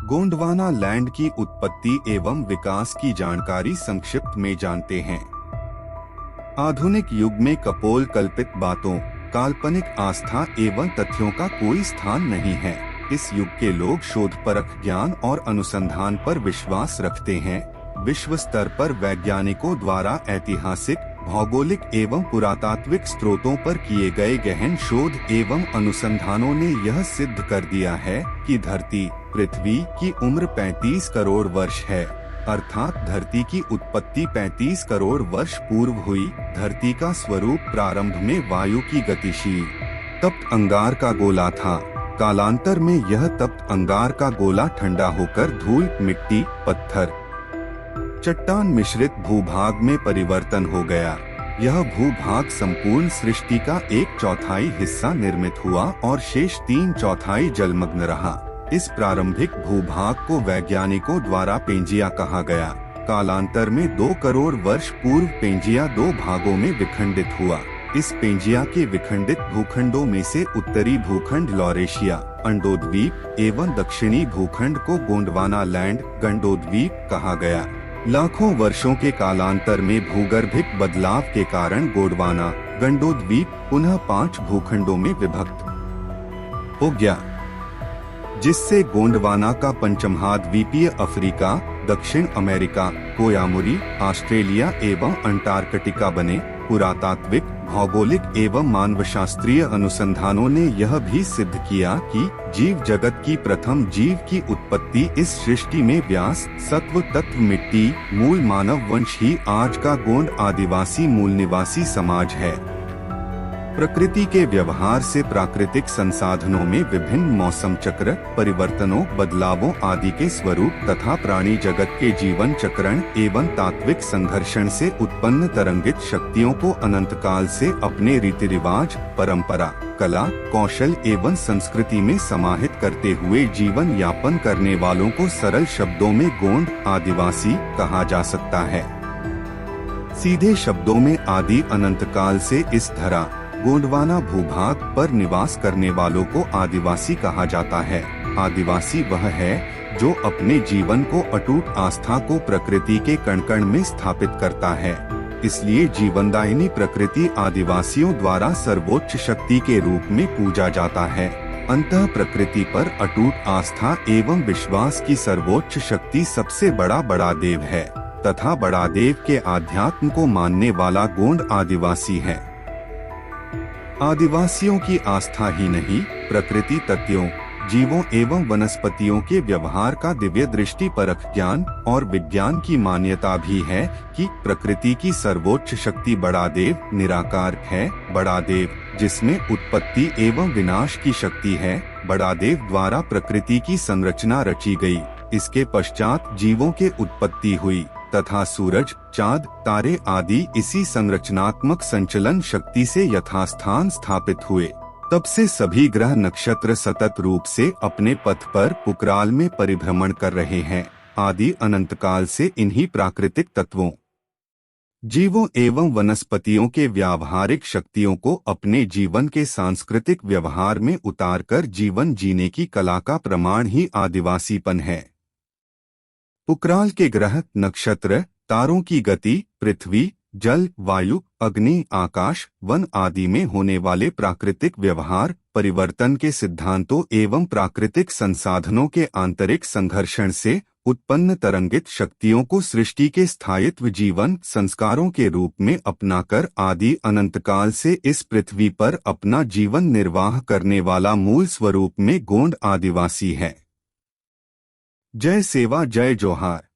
Gondwana land की उत्पत्ति एवं विकास की जानकारी संक्षिप्त में जानते हैं। आधुनिक युग में कपोल कल्पित बातों, काल्पनिक आस्था एवं तथ्यों का कोई स्थान नहीं है। इस युग के लोग शोधपरक ज्ञान और अनुसंधान पर विश्वास रखते हैं। विश्व स्तर पर वैज्ञानिकों द्वारा ऐतिहासिक, भौगोलिक एवं पुरातात्विक स्रोतों पर किए गए गहन शोध एवं अनुसंधानों ने यह सिद्ध कर दिया है कि धरती, पृथ्वी की उम्र 35 करोड़ वर्ष है, अर्थात धरती की उत्पत्ति 35 करोड़ वर्ष पूर्व हुई। धरती का स्वरूप प्रारंभ में वायु की गतिशील तप्त अंगार का गोला था। कालांतर में यह तप्त अंगार का गोला ठंडा होकर धूल, मिट्टी, पत्थर, चट्टान मिश्रित भूभाग में परिवर्तन हो गया। यह भूभाग संपूर्ण सृष्टि का 1/4 हिस्सा निर्मित हुआ और शेष 3/4 जलमग्न रहा। इस प्रारंभिक भूभाग को वैज्ञानिकों द्वारा पेंजिया कहा गया। कालांतर में 2 करोड़ वर्ष पूर्व पेंजिया 2 भागों में विखंडित हुआ। इस पेंजिया के विखंडित भूखंडों में से उत्तरी भूखंड लॉरेशिया, अंडोद्वीप एवं दक्षिणी भूखंड को गोंडवाना लैंड, गंडोद्वीप कहा गया। लाखों वर्षों के कालांतर में भूगर्भिक बदलाव के कारण गोंडवाना, गंडोद्वीप पुनः 5 भूखंडों में विभक्त हो गया, जिससे गोंडवाना का पंचमहाद्वीपीय अफ्रीका, दक्षिण अमेरिका, कोयामुरी, ऑस्ट्रेलिया एवं अंटार्कटिका बने। पुरातात्विक, भौगोलिक एवं मानवशास्त्रीय अनुसंधानों ने यह भी सिद्ध किया कि जीव जगत की प्रथम जीव की उत्पत्ति इस सृष्टि में व्यास, सत्व तत्व, मिट्टी, मूल मानव वंश ही आज का गोंड आदिवासी मूल निवासी समाज है। प्रकृति के व्यवहार से प्राकृतिक संसाधनों में विभिन्न मौसम चक्र, परिवर्तनों, बदलावों आदि के स्वरूप तथा प्राणी जगत के जीवन चक्रण एवं तात्विक संघर्षण से उत्पन्न तरंगित शक्तियों को अनंत काल से अपने रीति रिवाज, परंपरा, कला, कौशल एवं संस्कृति में समाहित करते हुए जीवन यापन करने वालों को सरल शब्दों में गोंड आदिवासी कहा जा सकता है। सीधे शब्दों में आदि अनंत काल से इस धरा गोंडवाना भूभाग पर निवास करने वालों को आदिवासी कहा जाता है। आदिवासी वह है जो अपने जीवन को अटूट आस्था को प्रकृति के कण कण में स्थापित करता है। इसलिए जीवनदायिनी प्रकृति आदिवासियों द्वारा सर्वोच्च शक्ति के रूप में पूजा जाता है। अंतः प्रकृति पर अटूट आस्था एवं विश्वास की सर्वोच्च शक्ति सबसे बड़ा देव है तथा बड़ा देव के आध्यात्म को मानने वाला गोंड आदिवासी है। आदिवासियों की आस्था ही नहीं, प्रकृति तत्वों, जीवों एवं वनस्पतियों के व्यवहार का दिव्य दृष्टि परख ज्ञान और विज्ञान की मान्यता भी है कि प्रकृति की सर्वोच्च शक्ति बड़ा देव निराकार है। बड़ा देव जिसमें उत्पत्ति एवं विनाश की शक्ति है। बड़ा देव द्वारा प्रकृति की संरचना रची गई। इसके पश्चात जीवों के उत्पत्ति हुई तथा सूरज, चाँद, तारे आदि इसी संरचनात्मक संचलन शक्ति से यथास्थान स्थापित हुए। तब से सभी ग्रह नक्षत्र सतत रूप से अपने पथ पर पुकराल में परिभ्रमण कर रहे हैं। आदि अनंत काल से इन्हीं प्राकृतिक तत्वों, जीवों एवं वनस्पतियों के व्यावहारिक शक्तियों को अपने जीवन के सांस्कृतिक व्यवहार में उतारकर जीवन जीने की कला का प्रमाण ही आदिवासीपन है। पुकराल के ग्रह, नक्षत्र, तारों की गति, पृथ्वी, जल, वायु, अग्नि, आकाश, वन आदि में होने वाले प्राकृतिक व्यवहार, परिवर्तन के सिद्धांतों एवं प्राकृतिक संसाधनों के आंतरिक संघर्षण से उत्पन्न तरंगित शक्तियों को सृष्टि के स्थायित्व जीवन संस्कारों के रूप में अपनाकर आदि अनंत काल से इस पृथ्वी पर अपना जीवन निर्वाह करने वाला मूल स्वरूप में गोंड आदिवासी है। जय सेवा, जय जोहार।